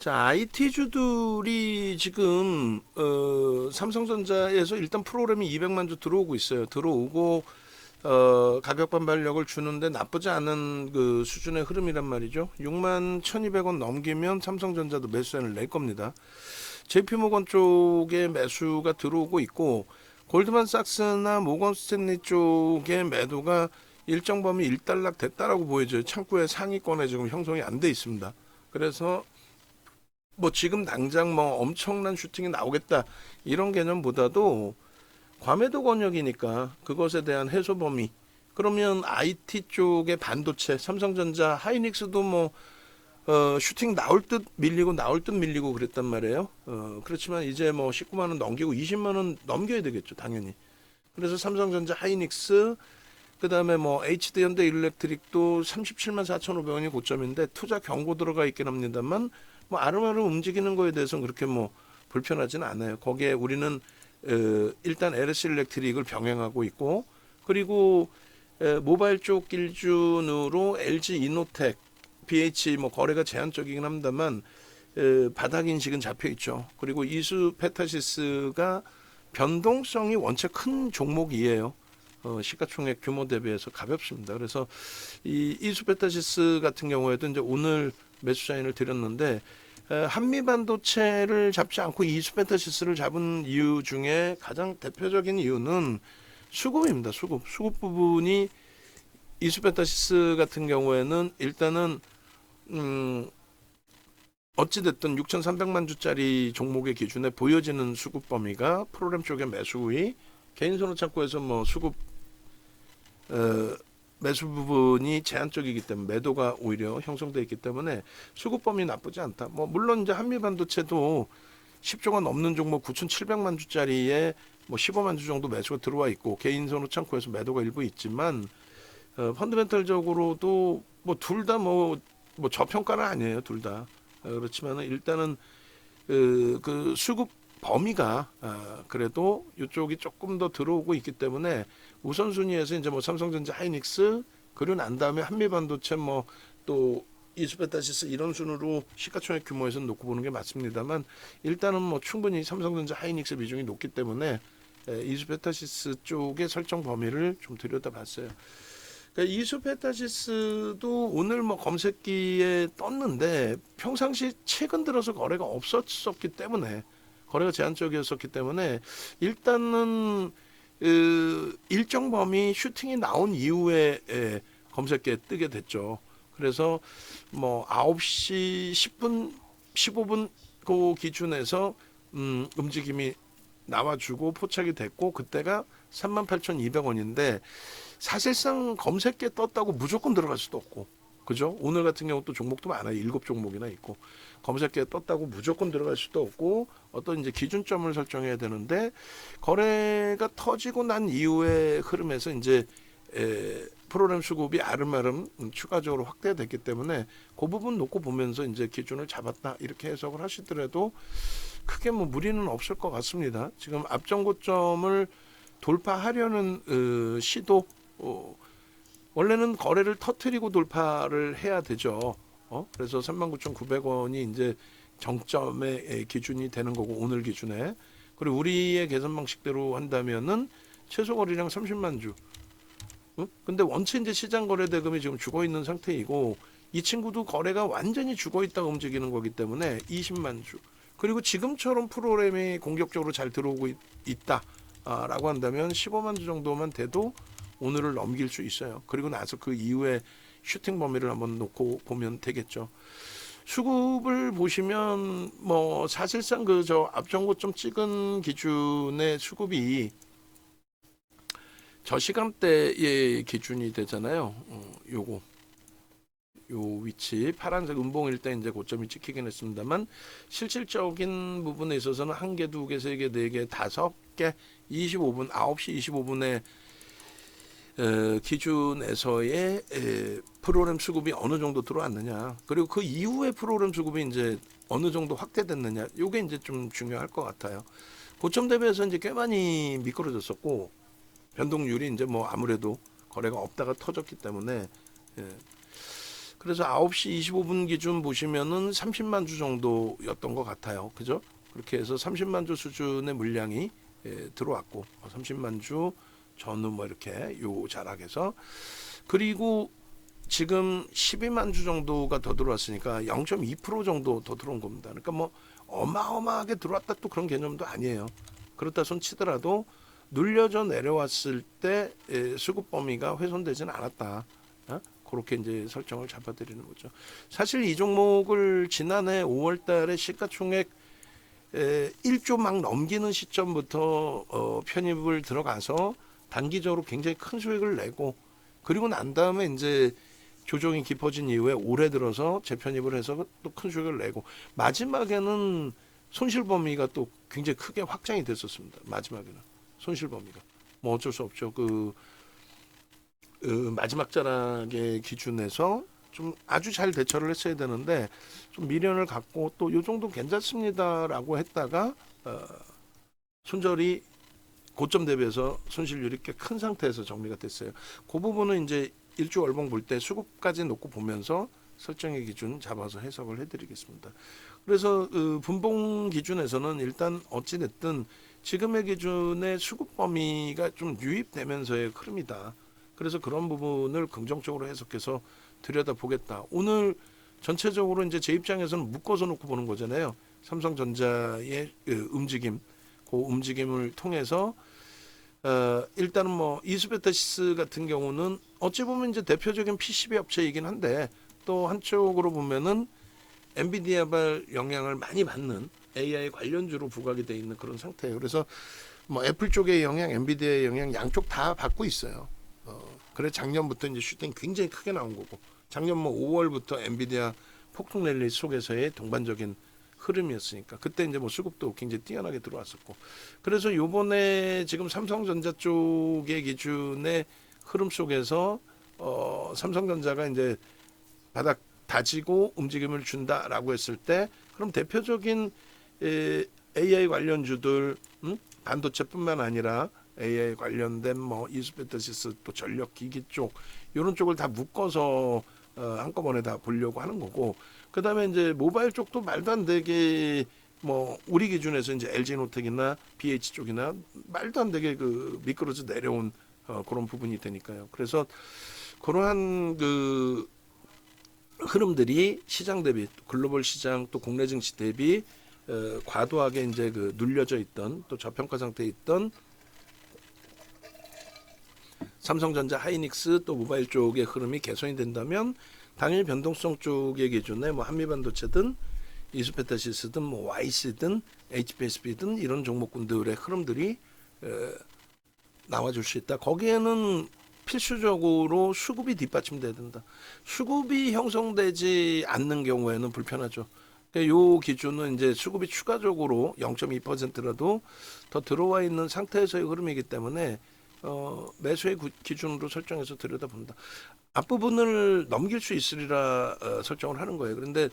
자, IT주들이 지금 삼성전자에서 일단 프로그램이 200만 주 들어오고 있어요. 들어오고 가격 반발력을 주는데 나쁘지 않은 그 수준의 흐름이란 말이죠. 6만 1,200원 넘기면 삼성전자도 매수세를 낼 겁니다. JP모건 쪽에 매수가 들어오고 있고 골드만삭스나 모건스탠리 쪽의 매도가 일정 범위 일단락 됐다라고 보여져요. 창구의 상위권에 지금 형성이 안 돼 있습니다. 그래서 뭐 지금 당장 뭐 엄청난 슈팅이 나오겠다 이런 개념보다도 과매도 권역이니까 그것에 대한 해소 범위, 그러면 IT 쪽의 반도체 삼성전자 하이닉스도 뭐 슈팅 나올 듯 밀리고 나올 듯 밀리고 그랬단 말이에요. 그렇지만 이제 뭐 19만 원 넘기고 20만 원 넘겨야 되겠죠, 당연히. 그래서 삼성전자 하이닉스, 그다음에 뭐 HD 현대 일렉트릭도 37만 4,500원이 고점인데 투자 경고 들어가 있긴 합니다만 뭐 아름아름 움직이는 거에 대해서는 그렇게 뭐 불편하지는 않아요. 거기에 우리는 일단 LS 일렉트릭을 병행하고 있고, 그리고 모바일 쪽 기준으로 LG 이노텍, BH 뭐 거래가 제한적이긴 합니다만 바닥 인식은 잡혀 있죠. 그리고 이수 페타시스가 변동성이 원체 큰 종목이에요. 시가총액 규모 대비해서 가볍습니다. 그래서 이 이수페타시스 같은 경우에도 이제 오늘 매수 사인을 드렸는데 한미 반도체를 잡지 않고 이수페타시스를 잡은 이유 중에 가장 대표적인 이유는 수급입니다. 수급 부분이 이수페타시스 같은 경우에는 일단은 어찌됐든 6,300만 주짜리 종목의 기준에 보여지는 수급 범위가 프로그램 쪽의 매수 우위, 개인 선호 창구에서 뭐 수급 매수 부분이 제한적이기 때문에 매도가 오히려 형성되어 있기 때문에 수급 범위 나쁘지 않다. 뭐 물론 이제 한미 반도체도 10조가 넘는 종목 9,700만 주짜리에 뭐 15만 주 정도 매수가 들어와 있고 개인 선호 창구에서 매도가 일부 있지만 펀더멘털적으로도 뭐 둘 다 뭐 저평가는 아니에요, 둘 다. 그렇지만은 일단은 그 수급 범위가 그래도 이쪽이 조금 더 들어오고 있기 때문에 우선순위에서 이제 뭐 삼성전자 하이닉스 그리고 난 다음에 한미반도체 뭐 또 이수페타시스 이런 순으로 시가총액 규모에서 놓고 보는 게 맞습니다만 일단은 뭐 충분히 삼성전자 하이닉스 비중이 높기 때문에 이수페타시스 쪽의 설정 범위를 좀 들여다봤어요. 그러니까 이수페타시스도 오늘 뭐 검색기에 떴는데 평상시 최근 들어서 거래가 없었기 때문에 거래가 제한적이었기 때문에 일단은 일정 범위 슈팅이 나온 이후에 검색기에 뜨게 됐죠. 그래서 뭐 9시 10분, 15분 그 기준에서 움직임이 나와주고 포착이 됐고 그때가 38,200원인데 사실상 검색기에 떴다고 무조건 들어갈 수도 없고, 그죠? 오늘 같은 경우 또 종목도 많아요. 7종목이나 있고 검색기에 떴다고 무조건 들어갈 수도 없고 어떤 이제 기준점을 설정해야 되는데 거래가 터지고 난 이후의 흐름에서 이제 프로그램 수급이 아름아름 추가적으로 확대됐기 때문에 그 부분 놓고 보면서 이제 기준을 잡았다 이렇게 해석을 하시더라도 크게 뭐 무리는 없을 것 같습니다. 지금 앞전 고점을 돌파하려는 시도, 원래는 거래를 터트리고 돌파를 해야 되죠. 그래서 39,900원이 이제 정점의 기준이 되는 거고 오늘 기준에, 그리고 우리의 계산 방식대로 한다면은 최소 거래량 30만 주. 근데 원체 이제 시장 거래 대금이 지금 죽어 있는 상태이고 이 친구도 거래가 완전히 죽어 있다가 움직이는 거기 때문에 20만 주. 그리고 지금처럼 프로그램이 공격적으로 잘 들어오고 있다라고 한다면 15만 주 정도만 돼도 오늘을 넘길 수 있어요. 그리고 나서 그 이후에 슈팅 범위를 한번 놓고 보면 되겠죠. 수급을 보시면 뭐 사실상 그 저 앞전고점 찍은 기준의 수급이 저 시간대의 기준이 되잖아요. 요거 요 위치 파란색 음봉일 때 이제 고점이 찍히긴 했습니다만 실질적인 부분에 있어서는 한 개, 두 개, 세 개, 네 개, 다섯 개, 25분 9시 25분에 기준에서의 프로그램 수급이 어느 정도 들어왔느냐, 그리고 그 이후에 프로그램 수급이 이제 어느 정도 확대됐느냐, 요게 이제 좀 중요할 것 같아요. 고점 대비해서 이제 꽤 많이 미끄러졌었고 변동률이 이제 뭐 아무래도 거래가 없다가 터졌기 때문에 그래서 9시 25분 기준 보시면은 30만 주 정도였던 것 같아요. 그죠? 그렇게 해서 30만 주 수준의 물량이 들어왔고 30만 주 전후 뭐 이렇게 요 자락에서 그리고 지금 12만 주 정도가 더 들어왔으니까 0.2% 정도 더 들어온 겁니다. 그러니까 뭐 어마어마하게 들어왔다 또 그런 개념도 아니에요. 그렇다 손 치더라도 눌려져 내려왔을 때 수급 범위가 훼손되지는 않았다. 그렇게 이제 설정을 잡아드리는 거죠. 사실 이 종목을 지난해 5월달에 시가총액 1조 막 넘기는 시점부터 편입을 들어가서 단기적으로 굉장히 큰 수익을 내고 그리고 난 다음에 이제 조정이 깊어진 이후에 올해 들어서 재편입을 해서 또 큰 수익을 내고 마지막에는 손실 범위가 또 굉장히 크게 확장이 됐었습니다. 마지막에는 손실 범위가 뭐 어쩔 수 없죠. 마지막 자락의 기준에서 좀 아주 잘 대처를 했어야 되는데 좀 미련을 갖고 또 요 정도 괜찮습니다라고 했다가 손절이 고점 대비해서 손실률이 꽤 큰 상태에서 정리가 됐어요. 그 부분은 이제 일주 월봉 볼 때 수급까지 놓고 보면서 설정의 기준 잡아서 해석을 해드리겠습니다. 그래서 분봉 기준에서는 일단 어찌 됐든 지금의 기준의 수급 범위가 좀 유입되면서의 흐름이다. 그래서 그런 부분을 긍정적으로 해석해서 들여다보겠다. 오늘 전체적으로 이제 제 입장에서는 묶어서 놓고 보는 거잖아요. 삼성전자의 움직임, 그 움직임을 통해서 일단은 뭐 이스페타시스 같은 경우는 어찌 보면 이제 대표적인 PCB 업체이긴 한데 또 한쪽으로 보면은 엔비디아발 영향을 많이 받는 AI 관련주로 부각이 돼 있는 그런 상태예요. 그래서 뭐 애플 쪽의 영향, 엔비디아의 영향 양쪽 다 받고 있어요. 그래 작년부터 이제 슈팅 굉장히 크게 나온 거고 작년 뭐 5월부터 엔비디아 폭풍 랠리 속에서의 동반적인 흐름이었으니까 그때 이제 뭐 수급도 굉장히 뛰어나게 들어왔었고 그래서 요번에 지금 삼성전자 쪽의 기준의 흐름 속에서 삼성전자가 이제 바닥 다지고 움직임을 준다라고 했을 때 그럼 대표적인 AI 관련주들 반도체뿐만 아니라 AI 관련된 뭐 이스페타시스 또 전력기기 쪽 이런 쪽을 다 묶어서 한꺼번에 다 보려고 하는 거고 그다음에 이제 모바일 쪽도 말도 안 되게 뭐 우리 기준에서 이제 LG노텍이나 BH 쪽이나 말도 안 되게 미끄러져 내려온 그런 부분이 되니까요. 그래서 그러한 흐름들이 시장 대비 글로벌 시장 또 국내 증시 대비 과도하게 이제 눌려져 있던 또 저평가 상태에 있던 삼성전자, 하이닉스 또 모바일 쪽의 흐름이 개선이 된다면 당일 변동성 쪽의 기준에 뭐 한미반도체든 이스페타시스든 뭐 YC든 HPSB든 이런 종목군들의 흐름들이 나와줄 수 있다. 거기에는 필수적으로 수급이 뒷받침돼야 된다. 수급이 형성되지 않는 경우에는 불편하죠. 이 기준은 이제 수급이 추가적으로 0.2%라도 더 들어와 있는 상태에서의 흐름이기 때문에 매수의 기준으로 설정해서 들여다본다. 앞부분을 넘길 수 있으리라 설정을 하는 거예요. 그런데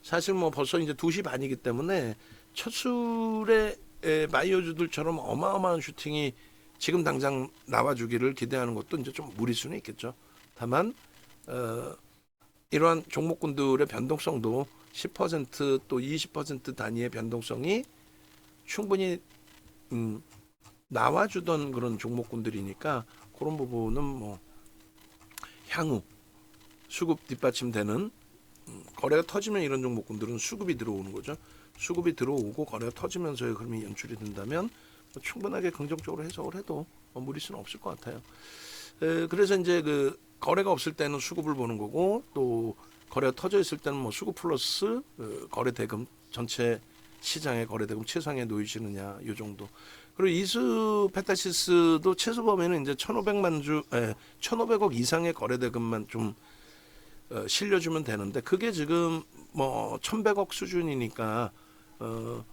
사실 뭐 벌써 이제 2시 반이기 때문에 첫 술에 바이오주들처럼 어마어마한 슈팅이 지금 당장 나와주기를 기대하는 것도 이제 좀 무리수는 있겠죠. 다만 이러한 종목군들의 변동성도 10%또 20% 단위의 변동성이 충분히 나와주던 그런 종목군들이니까 그런 부분은 뭐 향후 수급 뒷받침되는 거래가 터지면 이런 종목군들은 수급이 들어오는 거죠. 수급이 들어오고 거래가 터지면서의 흐름이 연출이 된다면 충분하게 긍정적으로 해석을 해도 무리수는 없을 것 같아요. 그래서 이제 거래가 없을 때는 수급을 보는 거고 또 거래가 터져 있을 때는 뭐 수급 플러스 거래 대금 전체 시장의 거래 대금 최상에 놓이시느냐 이 정도. 그리고 이스페타시스도 최소 범위는 이제 1,500억 이상의 거래 대금만 좀 실려주면 되는데 그게 지금 뭐 1,100억 수준이니까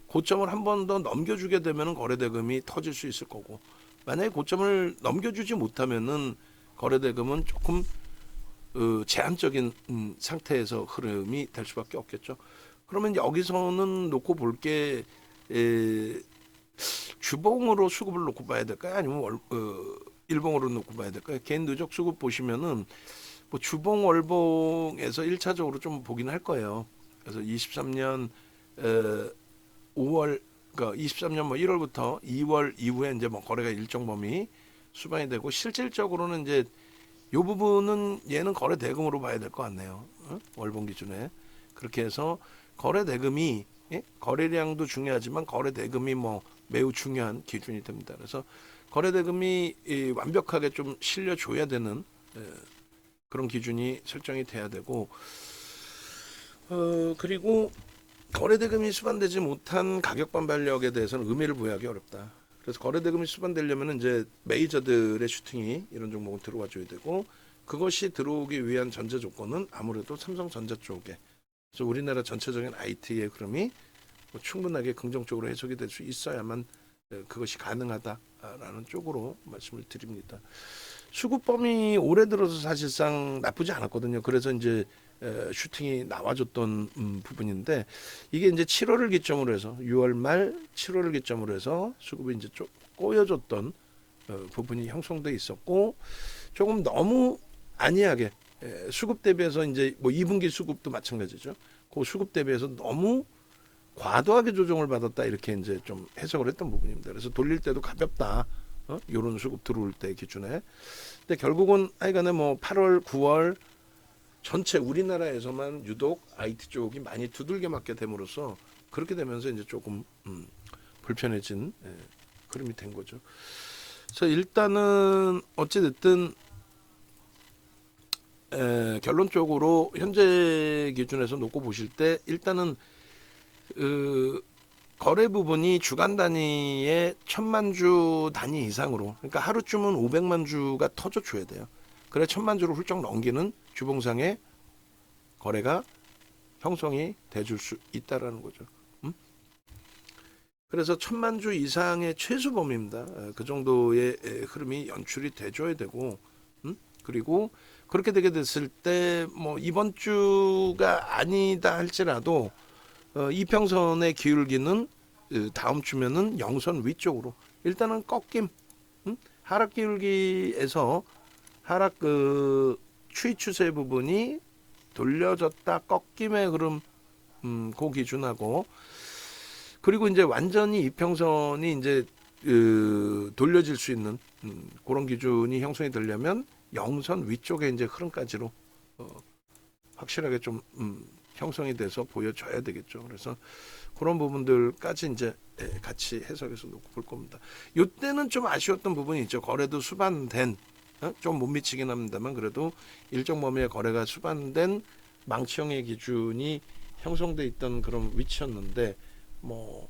고점을 한 번 더 넘겨주게 되면은 거래 대금이 터질 수 있을 거고 만약에 고점을 넘겨주지 못하면은 거래 대금은 조금 제한적인 상태에서 흐름이 될 수밖에 없겠죠. 그러면 여기서는 놓고 볼 게 주봉으로 수급을 놓고 봐야 될까요? 아니면 일봉으로 놓고 봐야 될까요? 개인 누적 수급 보시면은 뭐 주봉 월봉에서 1차적으로 좀 보긴 할 거예요. 그래서 23년 5월 그러니까 23년 뭐 1월부터 2월 이후에 이제 뭐 거래가 일정 범위 수반이 되고 실질적으로는 이제 요 부분은 얘는 거래 대금으로 봐야 될 것 같네요. 월봉 기준에 그렇게 해서 거래 대금이 거래량도 중요하지만 거래 대금이 뭐 매우 중요한 기준이 됩니다. 그래서 거래 대금이 완벽하게 좀 실려줘야 되는 그런 기준이 설정이 돼야 되고 그리고 거래 대금이 수반되지 못한 가격 반발력에 대해서는 의미를 부여하기 어렵다. 그래서 거래 대금이 수반되려면 이제 메이저들의 슈팅이 이런 종목은 들어와 줘야 되고 그것이 들어오기 위한 전제 조건은 아무래도 삼성전자 쪽에 그래서 우리나라 전체적인 IT의 흐름이 뭐 충분하게 긍정적으로 해석이 될 수 있어야만 그것이 가능하다라는 쪽으로 말씀을 드립니다. 수급범위 올해 들어서 사실상 나쁘지 않았거든요. 그래서 이제 슈팅이 나와줬던 부분인데 이게 이제 7월을 기점으로 해서 6월 말 7월을 기점으로 해서 수급이 이제 좀 꼬여줬던 부분이 형성돼 있었고 조금 너무 안이하게 수급 대비해서 이제 뭐 2분기 수급도 마찬가지죠. 그 수급 대비해서 너무 과도하게 조정을 받았다 이렇게 이제 좀 해석을 했던 부분입니다. 그래서 돌릴 때도 가볍다. 이런 수급 들어올 때 기준에. 근데 결국은 하여간에 뭐 8월, 9월 전체 우리나라에서만 유독 IT 쪽이 많이 두들겨 맞게 됨으로써 그렇게 되면서 이제 조금 불편해진 흐름이 된 거죠. 그래서 일단은 어찌 됐든 결론적으로 현재 기준에서 놓고 보실 때 일단은 거래 부분이 주간 단위의 1000만 주 단위 이상으로 그러니까 하루쯤은 500만 주가 터져줘야 돼요. 그래 1000만 주를 훌쩍 넘기는 주봉상의 거래가 형성이 돼줄 수 있다라는 거죠. 그래서 1000만 주 이상의 최소 범위입니다. 그 정도의 흐름이 연출이 돼줘야 되고 그리고 그렇게 되게 됐을 때 뭐 이번 주가 아니다 할지라도 이평선의 기울기는 다음 주면은 영선 위쪽으로 일단은 꺾임 하락 기울기에서 하락 그 추이 추세 부분이 돌려졌다 꺾임의 흐름 그 기준하고 그리고 이제 완전히 이평선이 이제 돌려질 수 있는 그런 기준이 형성이 되려면 영선 위쪽에 이제 흐름까지로 확실하게 좀 형성이 돼서 보여줘야 되겠죠. 그래서 그런 부분들까지 이제 같이 해석해서 놓고 볼 겁니다. 이때는 좀 아쉬웠던 부분이 있죠. 거래도 수반된 좀 못 미치긴 합니다만 그래도 일정 범위의 거래가 수반된 망치형의 기준이 형성돼 있던 그런 위치였는데 뭐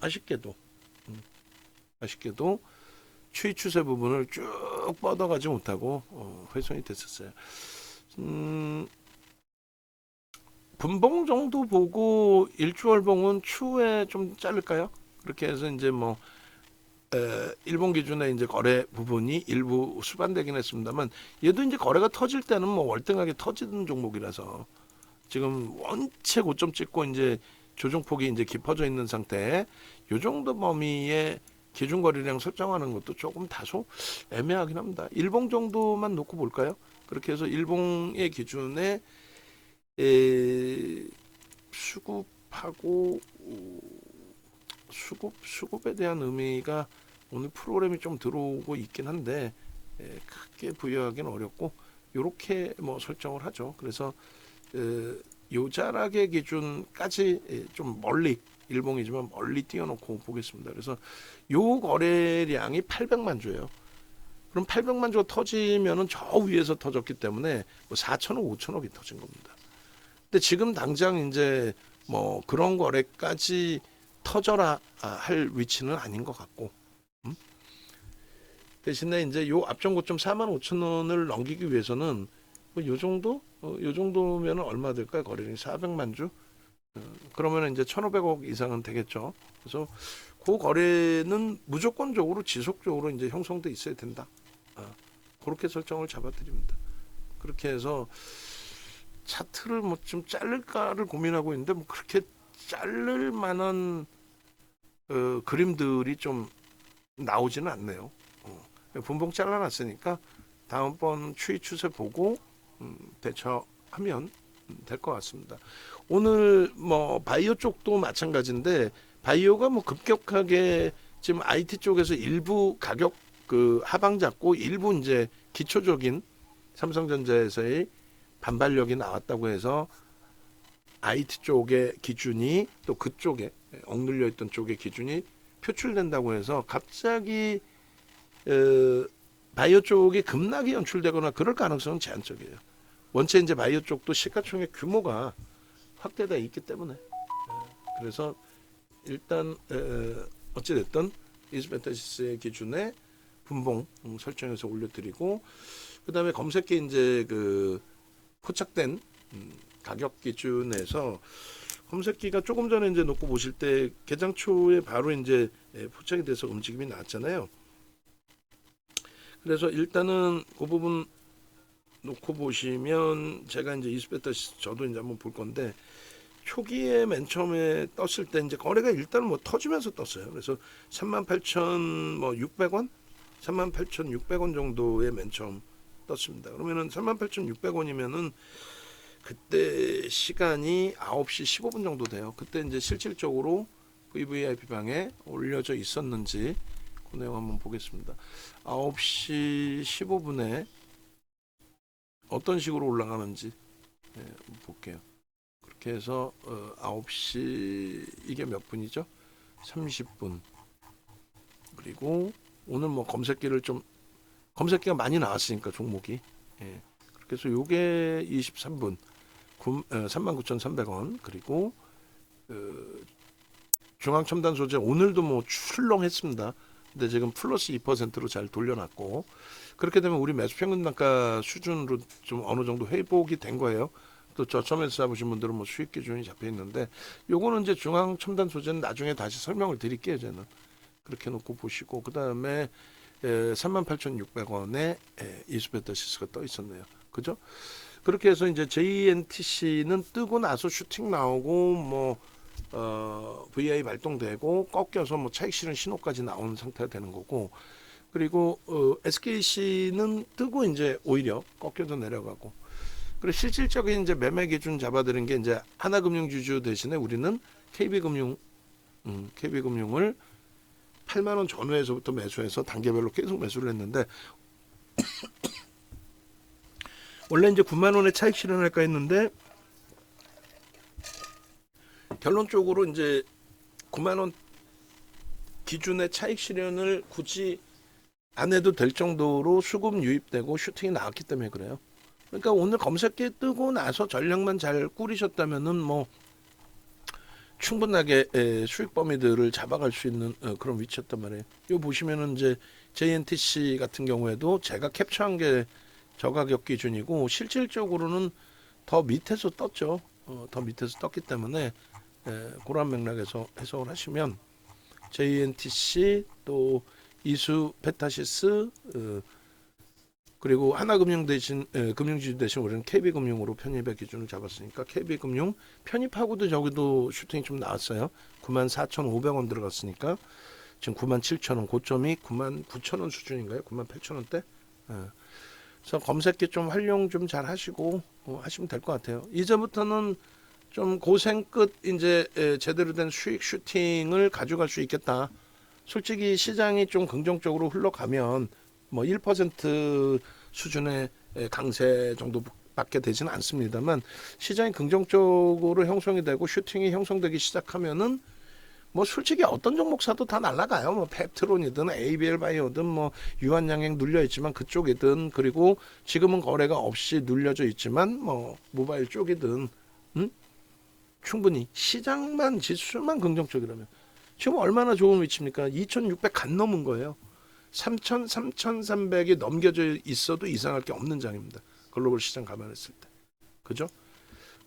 아쉽게도 추이 추세 부분을 쭉 뻗어가지 못하고 훼손이 됐었어요. 분봉 정도 보고 일주월봉은 추후에 좀 자를까요? 그렇게 해서 이제 뭐 일본 기준의 이제 거래 부분이 일부 수반되긴 했습니다만 얘도 이제 거래가 터질 때는 뭐 월등하게 터지는 종목이라서 지금 원체 고점 찍고 이제 조정폭이 이제 깊어져 있는 상태에 요 정도 범위의 기준 거래량 설정하는 것도 조금 다소 애매하긴 합니다. 일봉 정도만 놓고 볼까요? 그렇게 해서 일봉의 기준에 수급하고 수급에 대한 의미가 오늘 프로그램이 좀 들어오고 있긴 한데 크게 부여하기는 어렵고 이렇게 뭐 설정을 하죠. 그래서 요자락의 기준까지 좀 멀리 일봉이지만 멀리 띄워놓고 보겠습니다. 그래서 요 거래량이 800만 주예요. 그럼 800만 주가 터지면은 저 위에서 터졌기 때문에 뭐 4천억, 5천억이 터진 겁니다. 근데 지금 당장 이제 뭐 그런 거래까지 터져라 할 위치는 아닌 것 같고 대신에 이제 요 앞전 고점 45,000원을 넘기기 위해서는 뭐 요 정도 요 정도면은 얼마 될까요? 거래량이 400만 주 그러면 이제 1,500억 이상은 되겠죠. 그래서 그 거래는 무조건적으로 지속적으로 이제 형성돼 있어야 된다. 그렇게 설정을 잡아드립니다. 그렇게 해서 차트를 뭐 좀 자를까를 고민하고 있는데 뭐 그렇게 자를 만한 그림들이 좀 나오지는 않네요. 분봉 잘라놨으니까 다음번 추이 추세 보고 대처하면 될 것 같습니다. 오늘 뭐 바이오 쪽도 마찬가지인데 바이오가 뭐 급격하게 지금 IT 쪽에서 일부 가격 그 하방 잡고 일부 이제 기초적인 삼성전자에서의 반발력이 나왔다고 해서 IT 쪽의 기준이 또 그쪽에 억눌려 있던 쪽의 기준이 표출된다고 해서 갑자기 바이오 쪽이 급락이 연출되거나 그럴 가능성은 제한적이에요. 원체 이제 바이오 쪽도 시가총액 규모가 확대돼 있기 때문에 그래서 일단 어찌됐든 이스베타시스의 기준에 분봉 설정해서 올려드리고 그다음에 검색기 이제 그 포착된 가격 기준에서 검색기가 조금 전에 이제 놓고 보실 때 개장 초에 바로 이제 포착이 돼서 움직임이 나왔잖아요. 그래서 일단은 그 부분 놓고 보시면 제가 이제 이스베타시스 저도 이제 한번 볼 건데 초기에 맨 처음에 떴을 때 이제 거래가 일단 뭐 터지면서 떴어요. 그래서 38,600원, 38,600원 정도에 맨 처음 떴습니다. 그러면은 38,600원이면은 그때 시간이 9시 15분 정도 돼요. 그때 이제 실질적으로 VVIP 방에 올려져 있었는지 그 내용 한번 보겠습니다. 9시 15분에 어떤 식으로 올라가는지 볼게요. 그렇게 해서 9시 이게 몇 분이죠? 30분. 그리고 오늘 뭐 검색기가 많이 나왔으니까 종목이 그렇게 해서 요게 23분 39,300원 그리고 중앙첨단 소재 오늘도 뭐 출렁했습니다. 근데 지금 플러스 2%로 잘 돌려놨고 그렇게 되면 우리 매수평균 단가 수준으로 좀 어느 정도 회복이 된 거예요. 또 저점에서 잡으신 분들은 뭐 수익 기준이 잡혀 있는데 요거는 이제 중앙 첨단 소재는 나중에 다시 설명을 드릴게요. 저는 그렇게 놓고 보시고 그 다음에 38,600원에 이스베타시스가 떠 있었네요. 그죠? 그렇게 해서 이제 JNTC는 뜨고 나서 슈팅 나오고 뭐 VI 발동되고 꺾여서 뭐 차익 실현 신호까지 나오는 상태가 되는 거고 그리고 SKC는 뜨고 이제 오히려 꺾여서 내려가고 그리고 실질적인 이제 매매 기준 잡아드린 게 이제 하나금융주주 대신에 우리는 KB금융을 8만 원 전후에서부터 매수해서 단계별로 계속 매수를 했는데 원래 이제 9만 원에 차익 실현할까 했는데 결론적으로 이제 9만 원 기준의 차익 실현을 굳이 안 해도 될 정도로 수급 유입되고 슈팅이 나왔기 때문에 그래요. 그러니까 오늘 검색기 뜨고 나서 전략만 잘 꾸리셨다면은 뭐 충분하게 수익 범위들을 잡아갈 수 있는 그런 위치였단 말이에요. 이거 보시면은 이제 JNTC 같은 경우에도 제가 캡처한 게 저가격 기준이고 실질적으로는 더 밑에서 떴죠. 더 밑에서 떴기 때문에 그런 맥락에서 해석을 하시면 JNTC 또 이스베타시스 그리고 하나금융 대신 금융지주 대신 우리는 KB금융으로 편입의 기준을 잡았으니까 KB금융 편입하고도 저기도 슈팅이 좀 나왔어요. 94,500원 들어갔으니까 지금 97,000원 고점이 99,000원 수준인가요? 98,000원대? 그래서 검색기 좀 활용 좀 잘 하시고 하시면 될 것 같아요. 이제부터는 좀 고생 끝 이제 제대로 된 수익 슈팅을 가져갈 수 있겠다. 솔직히 시장이 좀 긍정적으로 흘러가면 뭐 1% 수준의 강세 정도밖에 되지는 않습니다만 시장이 긍정적으로 형성이 되고 슈팅이 형성되기 시작하면은 뭐 솔직히 어떤 종목 사도 다 날아가요. 뭐 펩트론이든 ABL 바이오든 뭐 유한양행 눌려 있지만 그쪽이든 그리고 지금은 거래가 없이 눌려져 있지만 뭐 모바일 쪽이든 충분히 시장만 지수만 긍정적이라면 지금 얼마나 좋은 위치입니까? 2,600 간 넘은 거예요. 3,000, 3,300이 넘겨져 있어도 이상할 게 없는 장입니다. 글로벌 시장 감안했을 때. 그죠?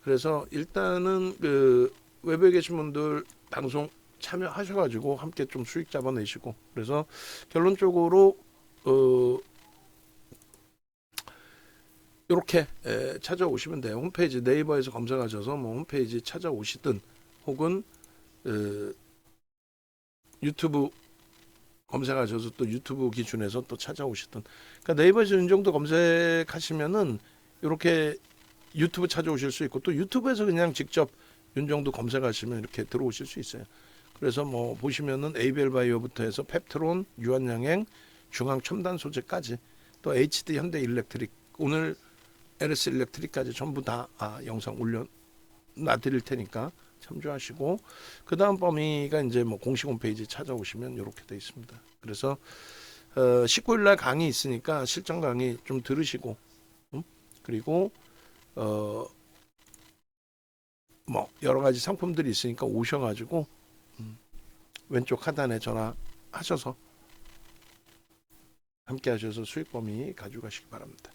그래서 일단은 그 외부에 계신 분들 방송 참여하셔가지고 함께 좀 수익 잡아내시고 그래서 결론적으로 이렇게 찾아오시면 돼요. 홈페이지 네이버에서 검색하셔서 뭐 홈페이지 찾아오시든 혹은 유튜브 검색하셔서 또 유튜브 기준에서 또 찾아오시든 그러니까 네이버에서 이 정도 검색하시면은 이렇게 유튜브 찾아오실 수 있고 또 유튜브에서 그냥 직접 윤정도 검색하시면 이렇게 들어오실 수 있어요. 그래서 뭐 보시면은 ABL 바이오부터 해서 펩트론, 유한양행, 중앙 첨단 소재까지 또 HD 현대 일렉트릭 오늘 LS 일렉트릭까지 전부 다 영상 올려놔드릴 테니까 참조하시고 그 다음 범위가 이제 뭐 공식 홈페이지 찾아오시면 이렇게 돼 있습니다. 그래서 19일날 강의 있으니까 실전 강의 좀 들으시고 그리고 뭐 여러 가지 상품들이 있으니까 오셔가지고 왼쪽 하단에 전화하셔서 함께 하셔서 수익 범위 가져가시기 바랍니다.